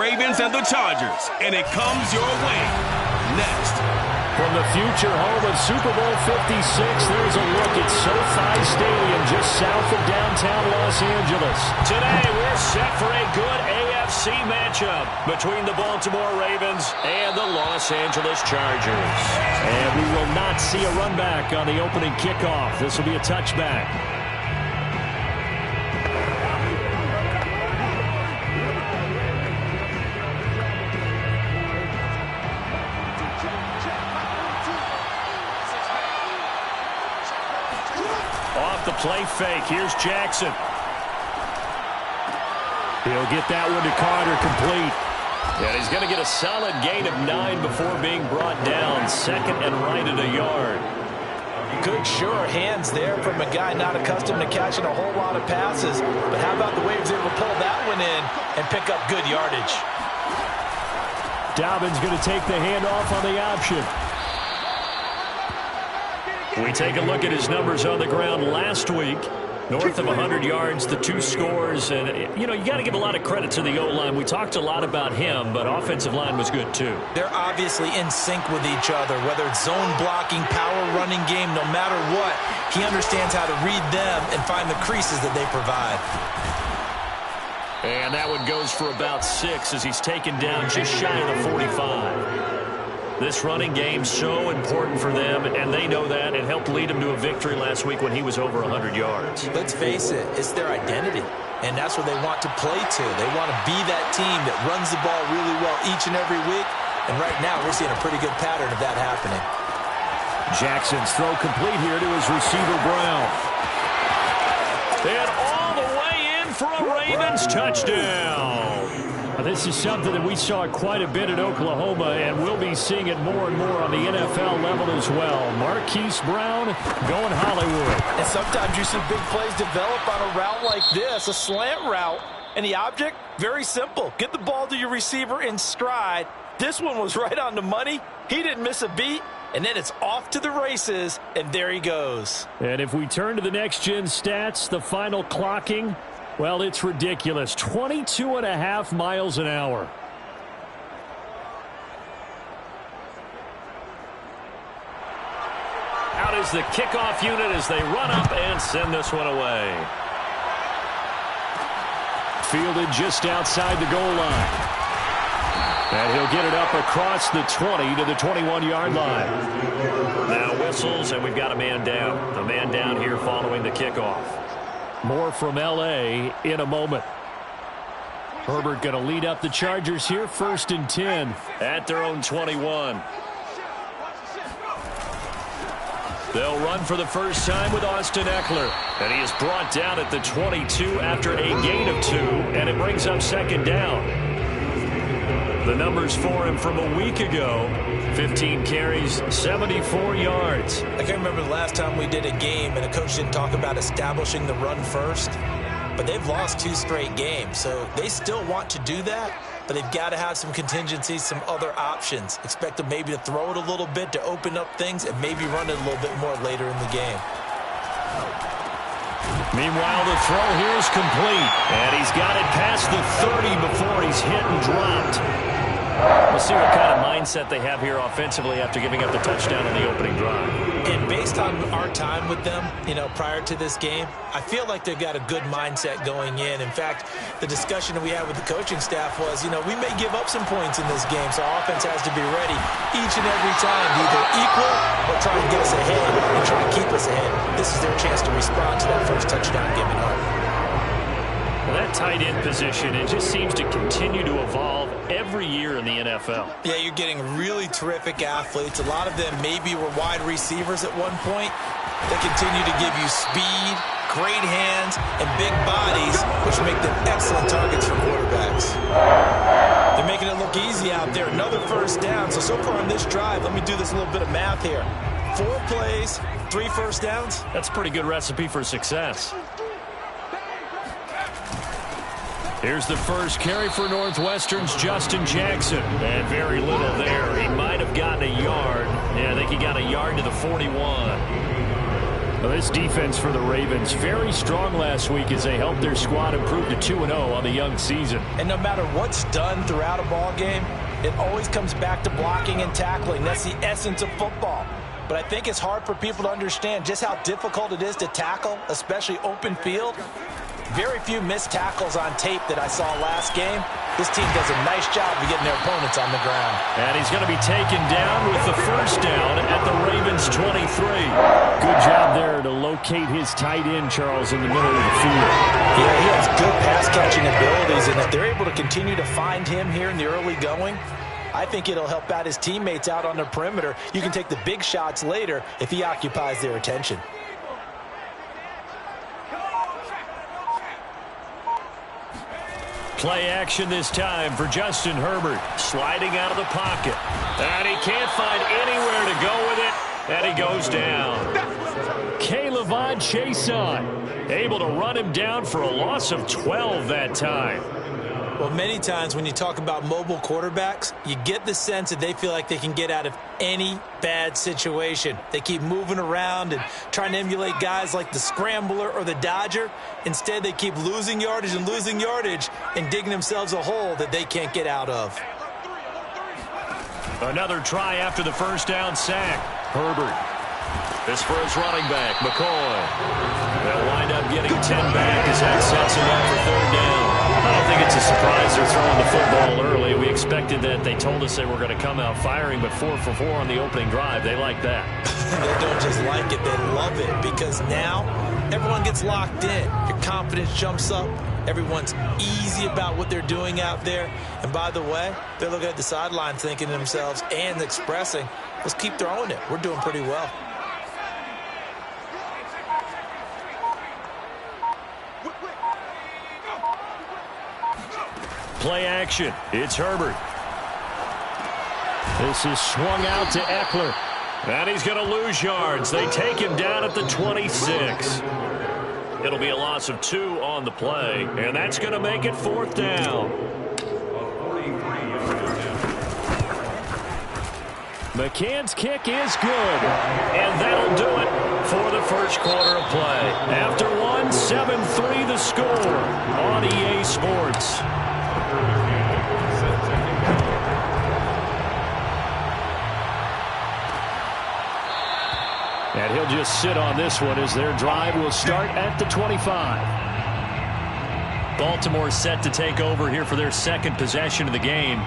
Ravens and the Chargers, and it comes your way next. From the future home of Super Bowl 56, there's a look at SoFi Stadium just south of downtown Los Angeles. Today, we're set for a good AFC matchup between the Baltimore Ravens and the Los Angeles Chargers. And we will not see a run back on the opening kickoff. This will be a touchback. Off the play fake, here's Jackson. He'll get that one to Carter, complete. And he's going to get a solid gain of 9 before being brought down. Second and right at a yard. Good, sure hands there from a guy not accustomed to catching a whole lot of passes. But how about the way he was able to pull that one in and pick up good yardage? Dobbins going to take the handoff on the option. We take a look at his numbers on the ground last week. North of 100 yards, the 2 scores. And, you know, you got to give a lot of credit to the O-line. We talked a lot about him, but offensive line was good, too. They're obviously in sync with each other, whether it's zone blocking, power running game, no matter what. He understands how to read them and find the creases that they provide. And that one goes for about 6 as he's taken down just shy of the 45. This running game so important for them, and they know that. It helped lead them to a victory last week when he was over 100 yards. Let's face it, it's their identity, and that's what they want to play to. They want to be that team that runs the ball really well each and every week, and right now we're seeing a pretty good pattern of that happening. Jackson's throw complete here to his receiver, Brown. And all the way in for a Ravens touchdown. This is something that we saw quite a bit at Oklahoma, and we'll be seeing it more and more on the NFL level as well. Marquise Brown going Hollywood. And sometimes you see big plays develop on a route like this, a slant route. And the object, very simple. Get the ball to your receiver in stride. This one was right on the money. He didn't miss a beat. And then it's off to the races, and there he goes. And if we turn to the next-gen stats, the final clocking, well, it's ridiculous. 22.5 miles an hour. Out is the kickoff unit as they run up and send this one away. Fielded just outside the goal line. And he'll get it up across the 20 to the 21-yard line. Now whistles, and we've got a man down. The man down here following the kickoff. More from L.A. in a moment. Herbert going to lead up the Chargers here, 1st and 10. At their own 21. They'll run for the first time with Austin Eckler. And he is brought down at the 22 after a gain of 2, and it brings up 2nd down. The numbers for him from a week ago, 15 carries, 74 yards. I can't remember the last time we did a game and a coach didn't talk about establishing the run first. But they've lost 2 straight games, so they still want to do that. But they've got to have some contingencies, some other options. Expect them maybe to throw it a little bit to open up things and maybe run it a little bit more later in the game. Meanwhile, the throw here is complete. And he's got it past the 30 before he's hit and dropped. We'll see what kind of mindset they have here offensively after giving up the touchdown in the opening drive. And based on our time with them, you know, prior to this game, I feel like they've got a good mindset going in. In fact, the discussion that we had with the coaching staff was, you know, we may give up some points in this game, so our offense has to be ready each and every time to either equal or try and get us ahead and try to keep us ahead. This is their chance to respond to that first touchdown given up. Well, that tight end position, it just seems to continue to evolve every year in the NFL. Yeah, you're getting really terrific athletes. A lot of them maybe were wide receivers at one point. They continue to give you speed, great hands, and big bodies, which make them excellent targets for quarterbacks. They're making it look easy out there. Another first down. So far on this drive, let me do this little bit of math here. 4 plays, 3 first downs. That's a pretty good recipe for success. Here's the first carry for Northwestern's Justin Jackson. And very little there. He might have gotten a yard. Yeah, I think he got a yard to the 41. Well, this defense for the Ravens, very strong last week as they helped their squad improve to 2-0 on the young season. And no matter what's done throughout a ball game, it always comes back to blocking and tackling. That's the essence of football. But I think it's hard for people to understand just how difficult it is to tackle, especially open field. Very few missed tackles on tape that I saw last game. This team does a nice job of getting their opponents on the ground. And he's going to be taken down with the first down at the Ravens 23. Good job there to locate his tight end, Charles, in the middle of the field. Yeah, he has good pass-catching abilities, and if they're able to continue to find him here in the early going, I think it'll help out his teammates out on the perimeter. You can take the big shots later if he occupies their attention. Play action this time for Justin Herbert. Sliding out of the pocket. And he can't find anywhere to go with it. And he goes down. K'Lavon Chaisson able to run him down for a loss of 12 that time. Well, many times when you talk about mobile quarterbacks, you get the sense that they feel like they can get out of any bad situation. They keep moving around and trying to emulate guys like the Scrambler or the Dodger. Instead, they keep losing yardage and digging themselves a hole that they can't get out of. Another try after the first down sack. Herbert. This for his running back, McCoy. They'll wind up getting 10 back as that sets him up for third down. I don't think it's a surprise they're throwing the football early. We expected that. They told us they were going to come out firing, but 4 for 4 on the opening drive. They like that. They don't just like it, they love it, because now everyone gets locked in. Your confidence jumps up. Everyone's easy about what they're doing out there. And by the way, they're looking at the sidelines thinking to themselves and expressing, let's keep throwing it. We're doing pretty well. Play action. It's Herbert. This is swung out to Eckler. And he's going to lose yards. They take him down at the 26. It'll be a loss of 2 on the play, and that's going to make it fourth down. McCann's kick is good. And that'll do it for the first quarter of play. After one, 7-3 the score on EA Sports. And he'll just sit on this one as their drive will start at the 25. Baltimore set to take over here for their second possession of the game.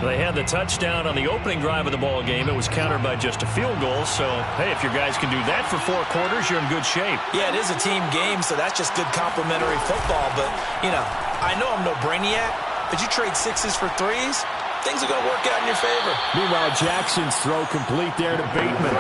They had the touchdown on the opening drive of the ball game. It was countered by just a field goal. So, hey, if your guys can do that for 4 quarters, you're in good shape. Yeah, it is a team game, so that's just good complimentary football. But, you know, I know I'm no brainiac, but you trade 6s for 3s, things are going to work out in your favor. Meanwhile, Jackson's throw complete there to Bateman.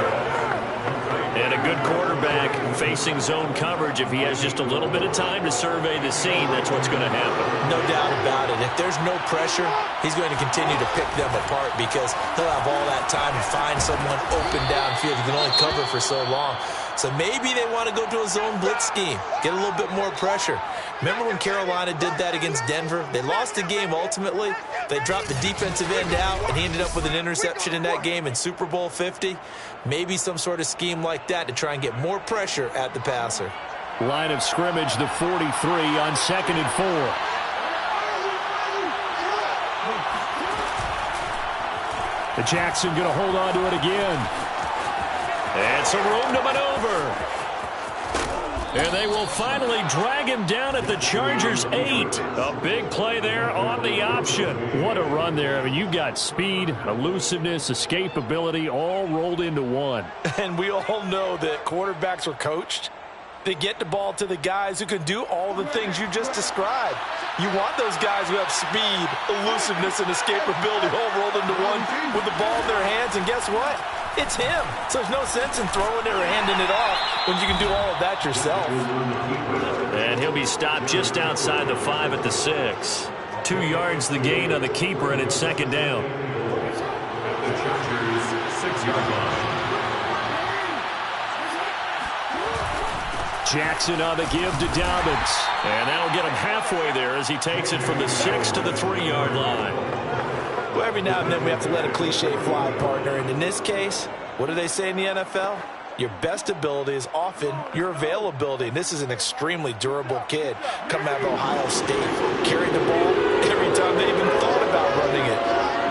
And a good quarterback facing zone coverage. If he has just a little bit of time to survey the scene, that's what's going to happen. No doubt about it. If there's no pressure, he's going to continue to pick them apart because he'll have all that time to find someone open downfield. He can only cover for so long. So maybe they want to go to a zone blitz scheme, get a little bit more pressure. Remember when Carolina did that against Denver? They lost the game ultimately. They dropped the defensive end out, and he ended up with an interception in that game in Super Bowl 50. Maybe some sort of scheme like that to try and get more pressure at the passer. Line of scrimmage, the 43 on 2nd and 4. The Jackson going to hold on to it again. And some room to maneuver. And they will finally drag him down at the Chargers' 8. A big play there on the option. What a run there. I mean, you've got speed, elusiveness, escapability all rolled into one. And we all know that quarterbacks are coached. They get the ball to the guys who can do all the things you just described. You want those guys who have speed, elusiveness, and escapability all rolled into one with the ball in their hands. And guess what? It's him. So there's no sense in throwing it or handing it off when you can do all of that yourself. And he'll be stopped just outside the 5 at the 6. 2 yards the gain on the keeper, and it's 2nd down. The Chargers 6-yard line. Jackson on the give to Dobbins. And that'll get him halfway there as he takes it from the 6 to the 3-yard line. Well, every now and then we have to let a cliche fly, partner. And in this case, what do they say in the NFL? your best ability is often your availability. And this is an extremely durable kid coming out of Ohio State. Carried the ball every time they even thought about running it.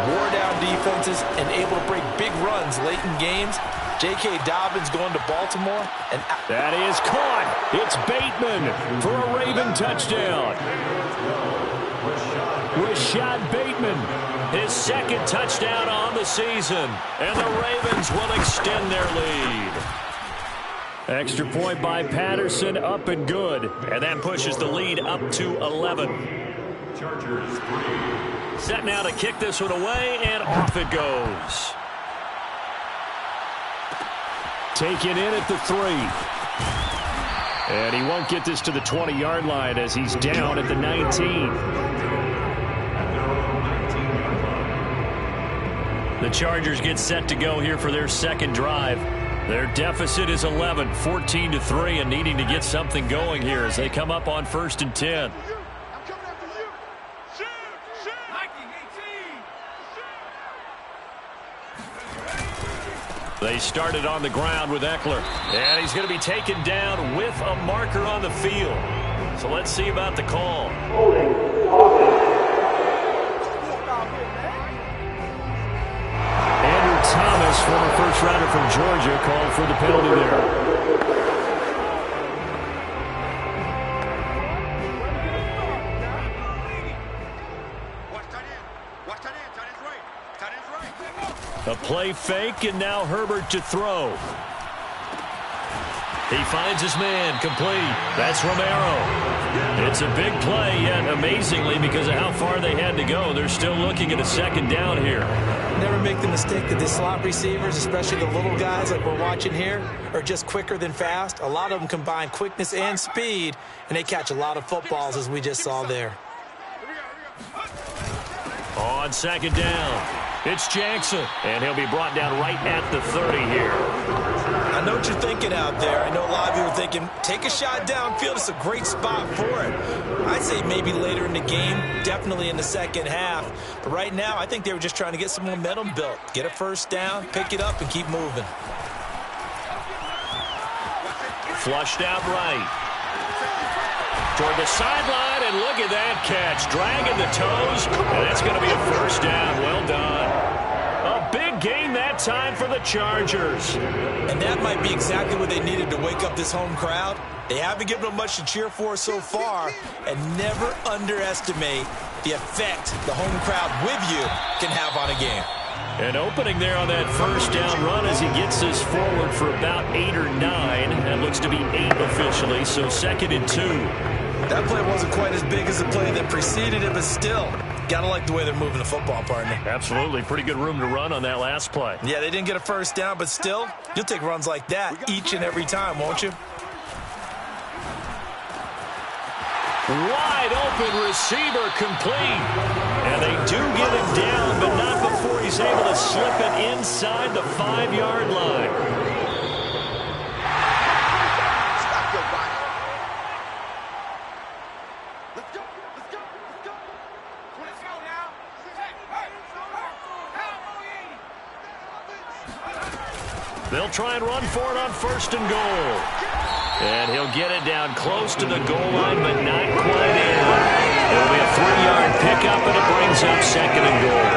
Wore down defenses and able to break big runs late in games. J.K. Dobbins going to Baltimore. And that is caught. It's Bateman for a Raven touchdown. Rashad Bateman. His second touchdown on the season. And the Ravens will extend their lead. Extra point by Patterson, up and good. And that pushes the lead up to 11. Set now to kick this one away, and off it goes. Taken in at the 3. And he won't get this to the 20-yard line as he's down at the 19. The Chargers get set to go here for their second drive. Their deficit is 11, 14-3, and needing to get something going here as they come up on 1st and 10. They started on the ground with Eckler, and he's going to be taken down with a marker on the field. So let's see about the call. Andrew Thomas, former first-rounder from Georgia, called for the penalty there. A play fake, and now Herbert to throw. He finds his man, complete. That's Romero. It's a big play, yet amazingly, because of how far they had to go, they're still looking at a second down here. Never make the mistake that the slot receivers, especially the little guys like we're watching here, are just quicker than fast. A lot of them combine quickness and speed, and they catch a lot of footballs, as we just saw there. On second down, it's Jackson, and he'll be brought down right at the 30 here. I know what you're thinking out there. I know a lot of you are thinking, take a shot downfield. It's a great spot for it. I'd say maybe later in the game, definitely in the second half. But right now, I think they were just trying to get some momentum built. Get a first down, pick it up, and keep moving. Flushed out right. Toward the sideline, and look at that catch. Dragging the toes, and that's going to be a first down. Well done. A big gain that time for the Chargers. And that might be exactly what they needed to wake up this home crowd. They haven't given them much to cheer for so far, and never underestimate the effect the home crowd with you can have on a game. An opening there on that first down run as he gets this forward for about 8 or 9. That looks to be 8 officially, so 2nd and 2. That play wasn't quite as big as the play that preceded it, but still, gotta like the way they're moving the football, partner. Absolutely. Pretty good room to run on that last play. Yeah, they didn't get a first down, but still, you'll take runs like that each and every time, won't you? Wide open receiver complete. And they do get him down, but not before he's able to slip it inside the 5-yard line. They'll try and run for it on 1st and goal. And he'll get it down close to the goal line, but not quite in. It'll be a 3-yard pickup, and it brings up 2nd and goal.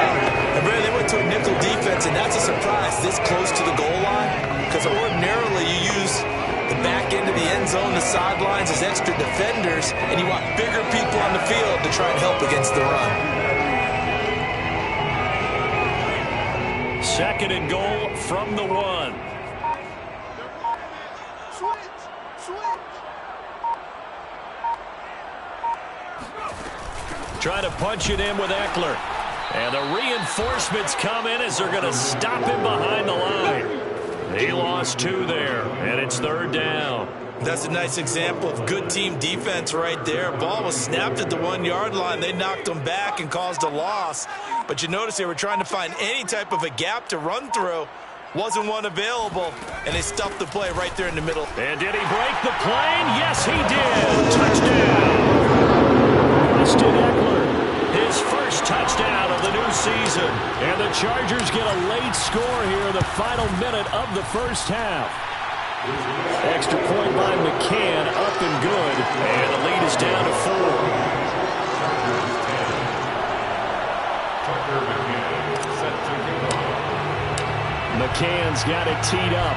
And Brady, they went to a nickel defense, and that's a surprise this close to the goal line, because ordinarily you use the back end of the end zone, the sidelines as extra defenders, and you want bigger people on the field to try and help against the run. 2nd and goal from the 1. Trying to punch it in with Eckler. And the reinforcements come in as they're going to stop him behind the line. He lost 2 there, and it's 3rd down. That's a nice example of good team defense right there. Ball was snapped at the 1-yard line. They knocked him back and caused a loss. But you notice they were trying to find any type of a gap to run through. Wasn't one available, and they stuffed the play right there in the middle. And did he break the plane? Yes, he did. Touchdown. Austin Eckler, his first touchdown of the new season. And the Chargers get a late score here in the final minute of the first half. Extra point by McCann, up and good. And the lead is down to 4. McCann's got it teed up.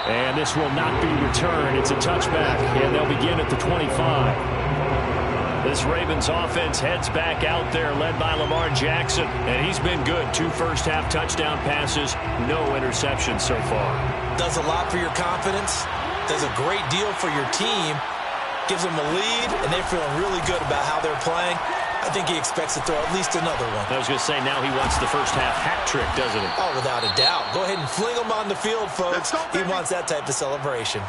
And this will not be returned. It's a touchback, and they'll begin at the 25. This Ravens offense heads back out there, led by Lamar Jackson. And he's been good. 2 first-half touchdown passes, no interceptions so far. Does a lot for your confidence. Does a great deal for your team. Gives them a lead, and they're feeling really good about how they're playing. I think he expects to throw at least another one. I was going to say, now he wants the first-half hat trick, doesn't he? Oh, without a doubt. Go ahead and fling him on the field, folks. He wants that type of celebration.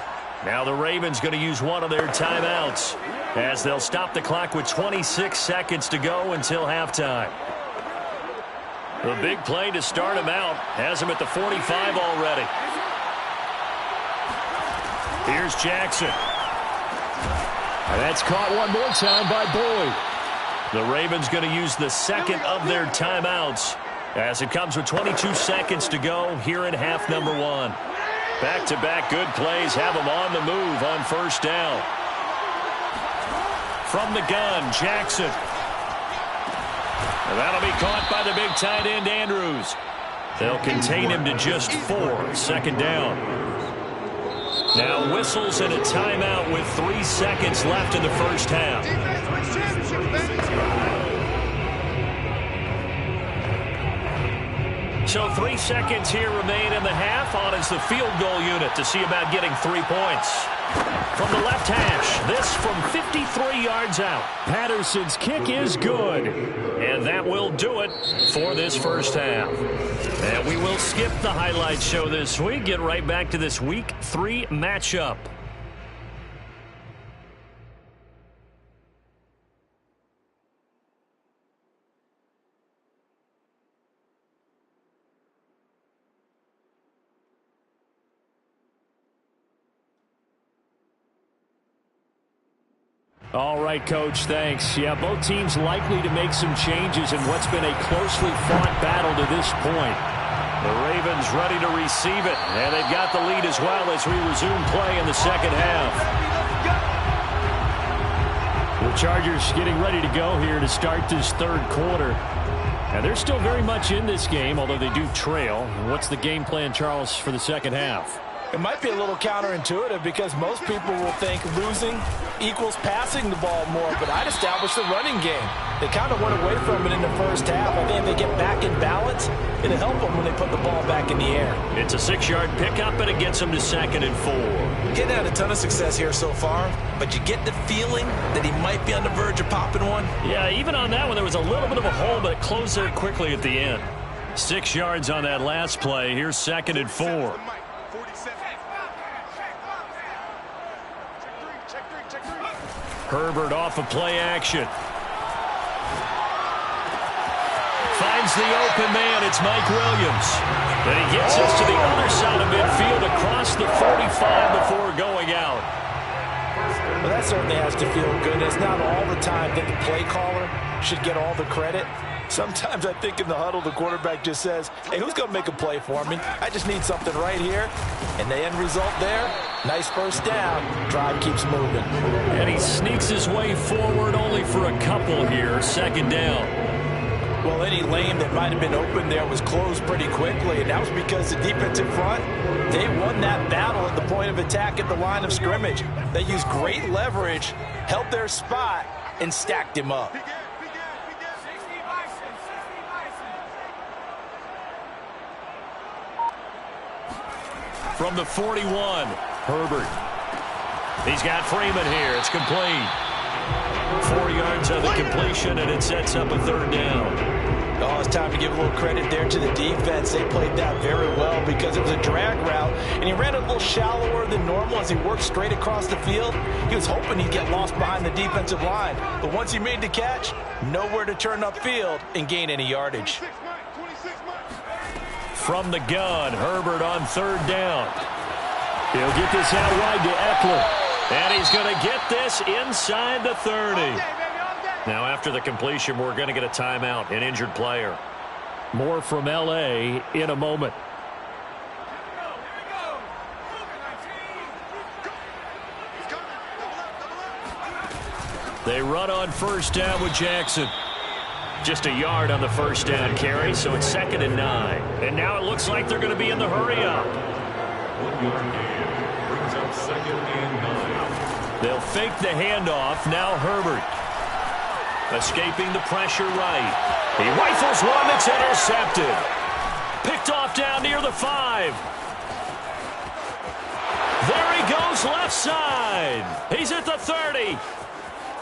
Now the Ravens going to use one of their timeouts as they'll stop the clock with 26 seconds to go until halftime. The big play to start him out has him at the 45 already. Here's Jackson. And that's caught one more time by Boyd. The Ravens going to use the second of their timeouts as it comes with 22 seconds to go here in half number 1. Back-to-back good plays have them on the move on first down. From the gun, Jackson. And that'll be caught by the big tight end, Andrews. They'll contain him to just 4, second down. Now whistles and a timeout with 3 seconds left in the first half. So 3 seconds here remain in the half. On is the field goal unit to see about getting 3 points. From the left hash, this from 53 yards out. Patterson's kick is good. And that will do it for this first half. And we will skip the highlight show this week. Get right back to this Week 3 matchup. All right, Coach, thanks. Yeah, both teams likely to make some changes in what's been a closely fought battle to this point. The Ravens ready to receive it, and they've got the lead as well as we resume play in the second half. The Chargers getting ready to go here to start this third quarter. Now, they're still very much in this game, although they do trail. What's the game plan, Charles, for the second half? It might be a little counterintuitive because most people will think losing equals passing the ball more, but I'd establish the running game. They kind of went away from it in the first half. I think if they get back in balance, it'll help them when they put the ball back in the air. It's a 6-yard pickup, and it gets them to 2nd and 4. Getting had a ton of success here so far, but you get the feeling that he might be on the verge of popping one. Yeah, even on that one, there was a little bit of a hole, but it closed there quickly at the end. 6 yards on that last play. Here's 2nd and 4. Herbert off of play action. Finds the open man. It's Mike Williams. And he gets us to the other side of midfield across the 45 before going out. Well, that certainly has to feel good. It's not all the time that the play caller should get all the credit. Sometimes I think in the huddle, the quarterback just says, hey, who's going to make a play for me? I just need something right here. And the end result there, nice first down. Drive keeps moving. And he sneaks his way forward only for a couple here. 2nd down. Well, any lane that might have been open there was closed pretty quickly, and that was because the defensive front, they won that battle at the point of attack at the line of scrimmage. They used great leverage, held their spot, and stacked him up. From the 41, Herbert. He's got Freeman here. It's complete. 4 yards of the completion, and it sets up a 3rd down. Oh, it's time to give a little credit there to the defense. They played that very well because it was a drag route, and he ran a little shallower than normal as he worked straight across the field. He was hoping he'd get lost behind the defensive line, but once he made the catch, nowhere to turn upfield and gain any yardage. From the gun, Herbert on 3rd down. He'll get this out wide to Eckler. And he's going to get this inside the 30. Now, after the completion, we're going to get a timeout, an injured player. More from L.A. in a moment. They run on first down with Jackson. Just a yard on the first down carry, so it's 2nd and 9. And now it looks like they're going to be in the hurry-up. 1 yard gain brings up 2nd and 9. They'll fake the handoff. Now Herbert. Escaping the pressure right. He rifles one that's intercepted. Picked off down near the 5. There he goes left side. He's at the 30.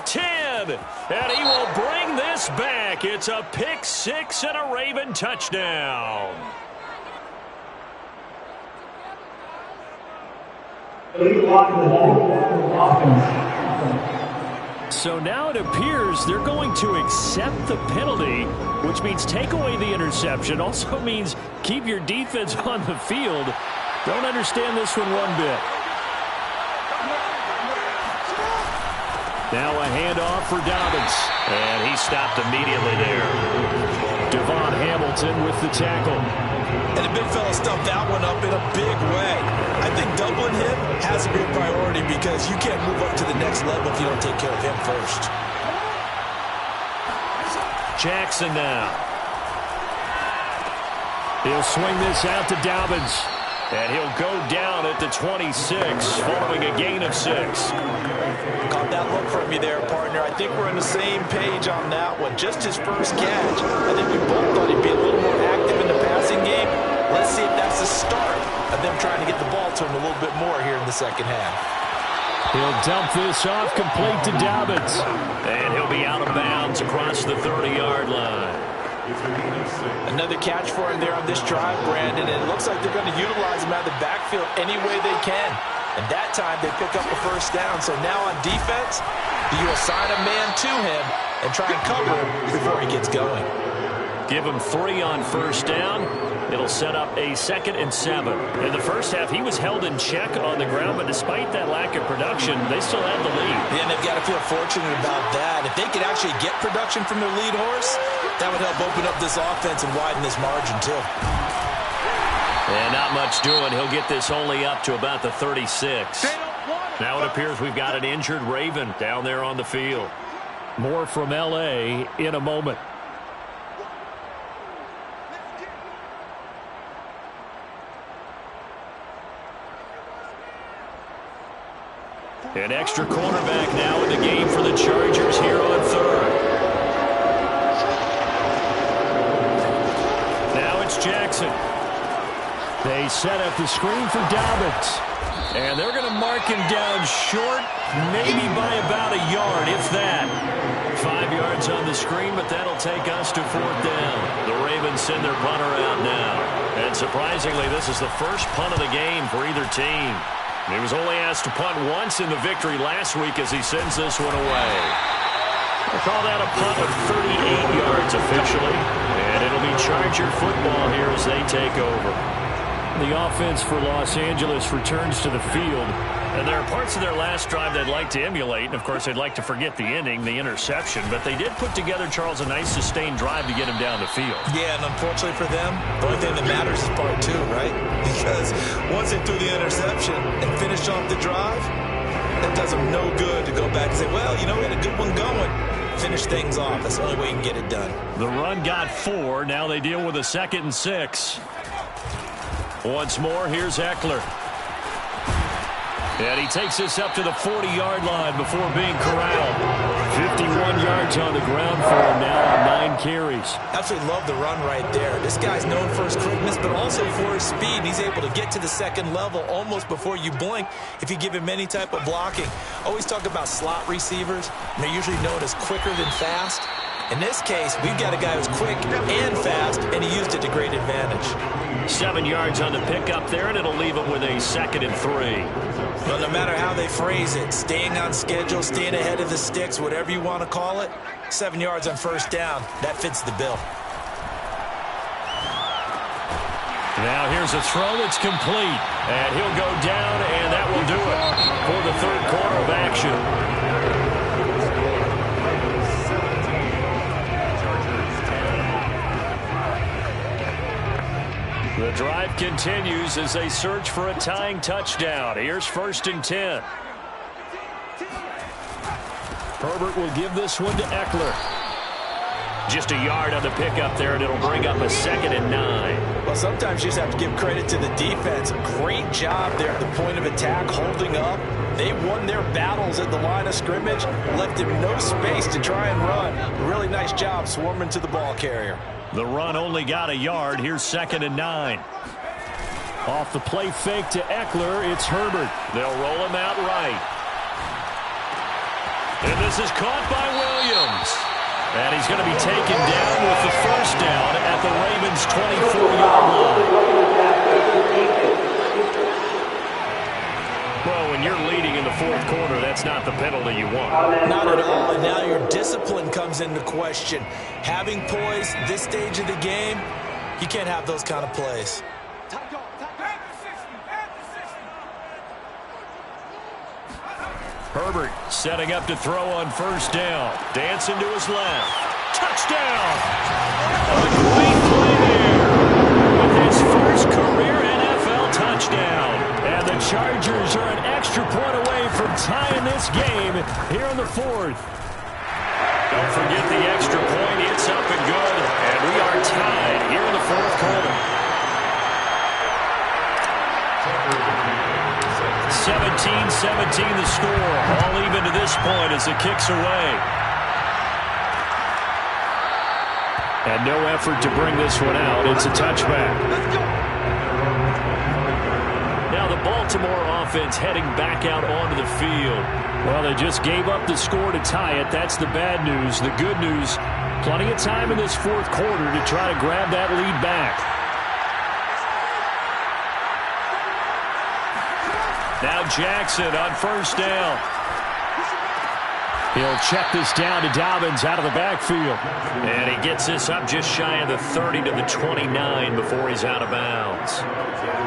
10. And he will bring this back. It's a pick 6 and a Raven touchdown. So now it appears they're going to accept the penalty, which means take away the interception. Also means keep your defense on the field. Don't understand this one bit. Now a handoff for Dobbins. And he stopped immediately there. Devon Hamilton with the tackle. And the big fella stuffed that one up in a big way. I think doubling him has to be a priority because you can't move up to the next level if you don't take care of him first. Jackson now. He'll swing this out to Dobbins. And he'll go down at the 26 following a gain of 6. Caught that look from you there, partner. I think we're on the same page on that one. Just his first catch. I think we both thought he'd be a little more active in the passing game. Let's see if that's the start of them trying to get the ball to him a little bit more here in the second half. He'll dump this off complete to Dobbins. And he'll be out of bounds across the 30-yard line. Another catch for him there on this drive, Brandon, and it looks like they're going to utilize him out of the backfield any way they can. And that time they pick up a first down. So now on defense, do you assign a man to him and try and cover him before he gets going? Give him 3 on first down. It'll set up a 2nd and 7. In the first half, he was held in check on the ground, but despite that lack of production, they still had the lead. Yeah, and they've got to feel fortunate about that. If they could actually get production from their lead horse, that would help open up this offense and widen this margin, too. And not much doing. He'll get this only up to about the 36. Now it appears we've got an injured Raven down there on the field. More from L.A. in a moment. An extra cornerback now in the game for the Chargers here on 3rd. Now it's Jackson. They set up the screen for Dobbins. And they're going to mark him down short, maybe by about a yard, if that. 5 yards on the screen, but that'll take us to 4th down. The Ravens send their punter out now. And surprisingly, this is the first punt of the game for either team. He was only asked to punt once in the victory last week as he sends this one away. We'll call that a punt of 38 yards officially. And it'll be Charger football here as they take over. The offense for Los Angeles returns to the field. And there are parts of their last drive they'd like to emulate. And, of course, they'd like to forget the ending, the interception. But they did put together, Charles, a nice sustained drive to get him down the field. Yeah, and unfortunately for them, the only thing that matters is part 2, right? Because once they threw the interception and finished off the drive, that does them no good to go back and say, well, you know, we had a good one going. Finish things off. That's the only way you can get it done. The run got 4. Now they deal with a 2nd and 6. Once more, here's Eckler. And he takes this up to the 40-yard line before being corralled. 51 yards on the ground for him now on 9 carries. Absolutely love the run right there. This guy's known for his quickness, but also for his speed. He's able to get to the second level almost before you blink if you give him any type of blocking. Always talk about slot receivers, and they're usually known as quicker than fast. In this case, we've got a guy who's quick and fast, and he used it to great advantage. 7 yards on the pickup there, and it'll leave him with a 2nd and 3. Well, no matter how they phrase it, staying on schedule, staying ahead of the sticks, whatever you want to call it, 7 yards on first down, that fits the bill. Now here's a throw that's complete, and he'll go down, and that will do it for the 3rd quarter of action. The drive continues as they search for a tying touchdown. Here's 1st and 10. Herbert will give this one to Eckler. Just a yard on the pickup there, and it'll bring up a 2nd and 9. Well, sometimes you just have to give credit to the defense. Great job there at the point of attack, holding up. They won their battles at the line of scrimmage, left him no space to try and run. Really nice job swarming to the ball carrier. The run only got a yard. Here's 2nd and 9. Off the play fake to Eckler, it's Herbert. They'll roll him out right. And this is caught by Williams. And he's going to be taken down with the 1st down at the Ravens' 24-yard line. Well, when you're leading in the 4th quarter, that's not the penalty you want. Not at all, and now your discipline comes into question. Having poise this stage of the game, you can't have those kind of plays. Herbert setting up to throw on 1st down. Dancing to his left. Touchdown! A great play there with his first career NFL touchdown. And the Chargers are an extra point away from tying this game here in the 4th. Don't forget the extra point. It's up and good. And we are tied here in the 4th quarter. 17-17 the score. All even to this point as the kick's away. And no effort to bring this one out. It's a touchback. Now the Baltimore offense heading back out onto the field. Well, they just gave up the score to tie it. That's the bad news. The good news, plenty of time in this 4th quarter to try to grab that lead back. Now Jackson on 1st down. He'll check this down to Dobbins out of the backfield. And he gets this up just shy of the 30 to the 29 before he's out of bounds.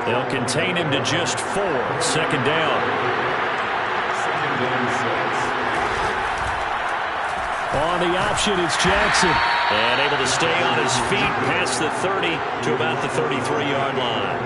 They'll contain him to just 4. 2nd down. On the option, it's Jackson. And able to stay on his feet past the 30 to about the 33-yard line.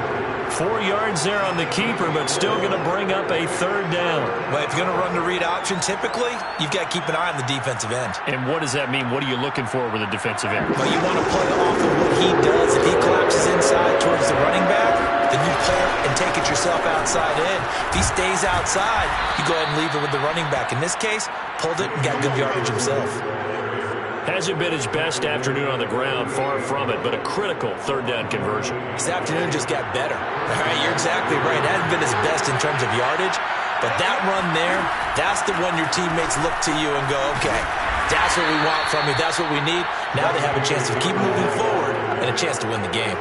4 yards there on the keeper, but still going to bring up a 3rd down. But if you're going to run the read option, typically, you've got to keep an eye on the defensive end. And what does that mean? What are you looking for with a defensive end? Well, you want to play off of what he does. If he collapses inside towards the running back, then you play and take it yourself outside in. If he stays outside, you go ahead and leave it with the running back. In this case, pulled it and got good yardage himself. Hasn't been his best afternoon on the ground, far from it, but a critical 3rd down conversion. This afternoon just got better. All right, you're exactly right. It hasn't been his best in terms of yardage, but that run there, that's the one your teammates look to you and go, okay, that's what we want from you. That's what we need. Now they have a chance to keep moving forward and a chance to win the game.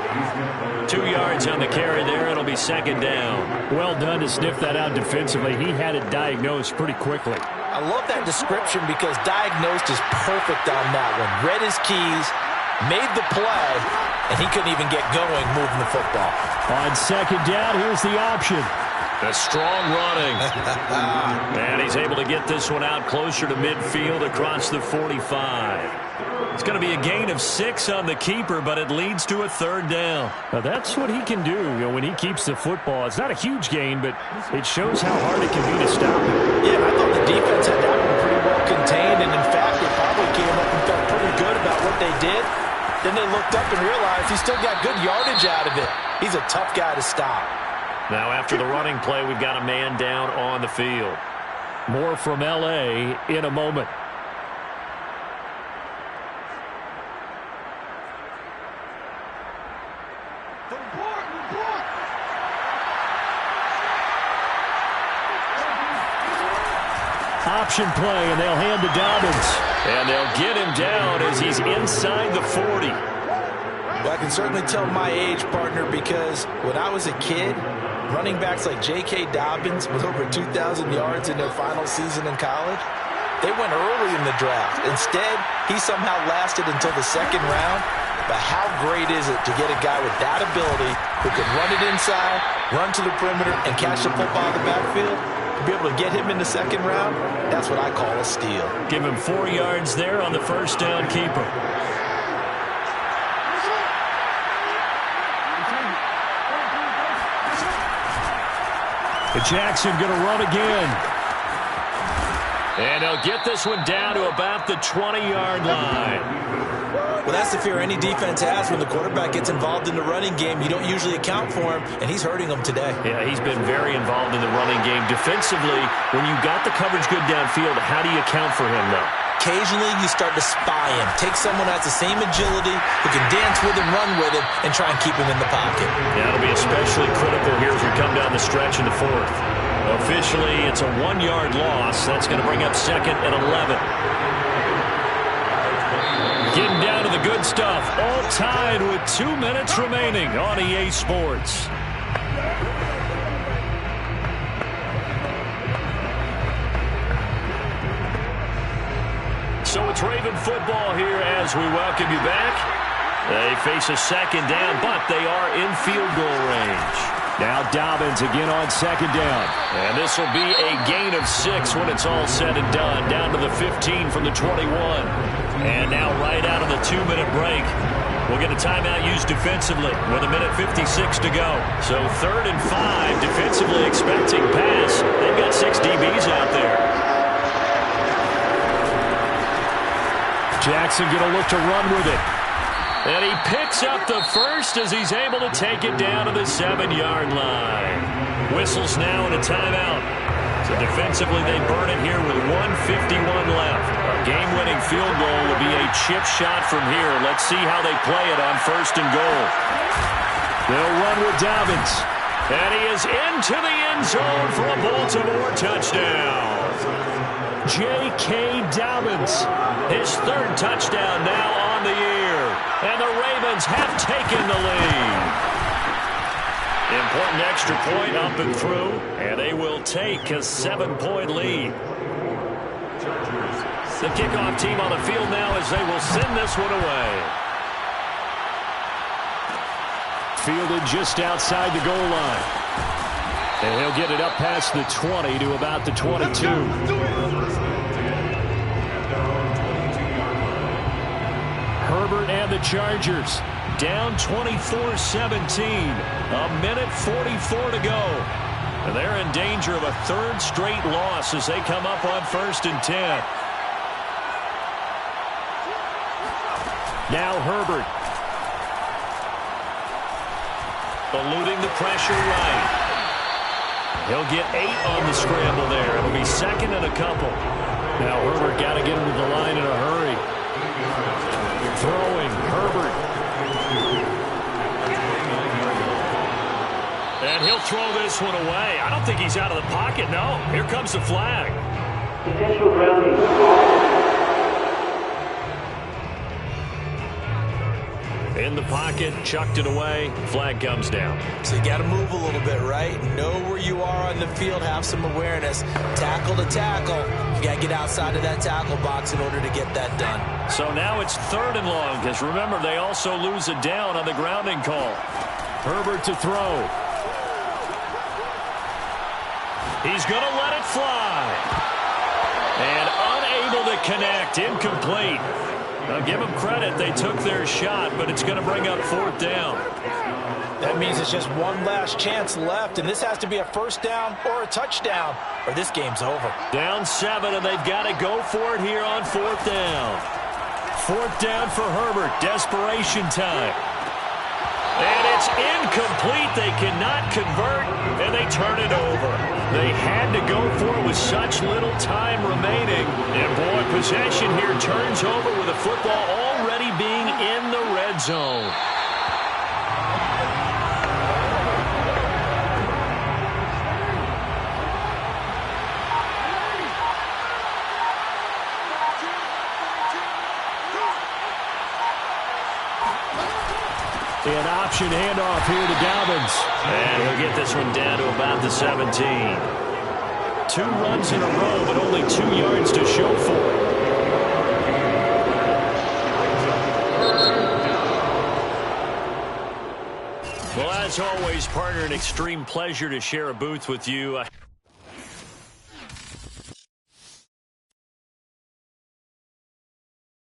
2 yards on the carry there. It'll be 2nd down. Well done to sniff that out defensively. He had it diagnosed pretty quickly. I love that description because diagnosed is perfect on that one. Read his keys, made the play, and he couldn't even get going moving the football. On 2nd down, here's the option. A strong running. And he's able to get this one out closer to midfield across the 45. It's going to be a gain of 6 on the keeper, but it leads to a 3rd down. Now that's what he can do, when he keeps the football. It's not a huge gain, but it shows how hard it can be to stop him. Yeah, I thought the defense had that one pretty well contained, and in fact, they probably came up and felt pretty good about what they did. Then they looked up and realized he still got good yardage out of it. He's a tough guy to stop. Now after the running play, we've got a man down on the field. More from L.A. in a moment. Option play, and they'll hand to Dobbins. And they'll get him down as he's inside the 40. Well, I can certainly tell my age, partner, because when I was a kid, running backs like J.K. Dobbins with over 2,000 yards in their final season in college, they went early in the draft. Instead, he somehow lasted until the 2nd round. But how great is it to get a guy with that ability who can run it inside, run to the perimeter, and catch the football in the backfield? To be able to get him in the 2nd round, that's what I call a steal. Give him 4 yards there on the 1st down keeper. Jackson going to run again. And he'll get this one down to about the 20-yard line. Well, that's the fear any defense has when the quarterback gets involved in the running game. You don't usually account for him, and he's hurting them today. Yeah, he's been very involved in the running game. Defensively, when you got the coverage good downfield, how do you account for him, though? Occasionally, you start to spy him. Take someone who has the same agility, who can dance with him, run with him, and try and keep him in the pocket. Yeah, it'll be especially critical here as we come down the stretch in the fourth. Officially, it's a 1-yard loss. That's going to bring up 2nd and 11. Getting down to the good stuff. All tied with 2 minutes remaining on EA Sports. So it's Raven football here as we welcome you back. They face a 2nd down, but they are in field goal range. Now Dobbins again on 2nd down. And this will be a gain of 6 when it's all said and done. Down to the 15 from the 21. And now right out of the 2-minute break, we'll get a timeout used defensively with 1:56 to go. So 3rd and 5, defensively expecting pass. They've got 6 DBs out there. Jackson going to look to run with it. And he picks up the first as he's able to take it down to the 7-yard line. Whistles now and a timeout. So defensively, they burn it here with 1:51 left. A game-winning field goal will be a chip shot from here. Let's see how they play it on 1st and goal. They'll run with Dobbins. And he is into the end zone for a Baltimore touchdown. J.K. Dobbins. His 3rd touchdown now on the year. And the Ravens have taken the lead. Important extra point up and through. And they will take a 7-point lead. The kickoff team on the field now as they will send this one away. Fielded just outside the goal line. And he'll get it up past the 20 to about the 22. Herbert and the Chargers down 24-17. 1:44 to go. And they're in danger of a 3rd straight loss as they come up on 1st and 10. Now Herbert. Eluding the pressure right. He'll get 8 on the scramble there. It'll be 2nd and a couple. Now Herbert got to get into the line in a hurry. Throwing, Herbert. And he'll throw this one away. I don't think he's out of the pocket, no. Here comes the flag. Potential grounding. In the pocket, chucked it away. Flag comes down. So you got to move a little bit, right? Know where you are on the field. Have some awareness. Tackle to tackle. You got to get outside of that tackle box in order to get that done. So now it's 3rd and long because remember they also lose it down on the grounding call. Herbert to throw. He's going to let it fly. And unable to connect. Incomplete. Now give them credit. They took their shot, but it's going to bring up 4th down. That means it's just one last chance left, and this has to be a 1st down or a touchdown, or this game's over. Down 7, and they've got to go for it here on 4th down. 4th down for Herbert. Desperation time. And it's incomplete. They cannot convert, and they turn it over. They had to go for it with such little time remaining. And, boy, possession here turns over with the football already being in the red zone. An option handoff here to Dobbins. And he'll get this one down to about the 17. 2 runs in a row, but only 2 yards to show for it. Well, as always, partner, an extreme pleasure to share a booth with you.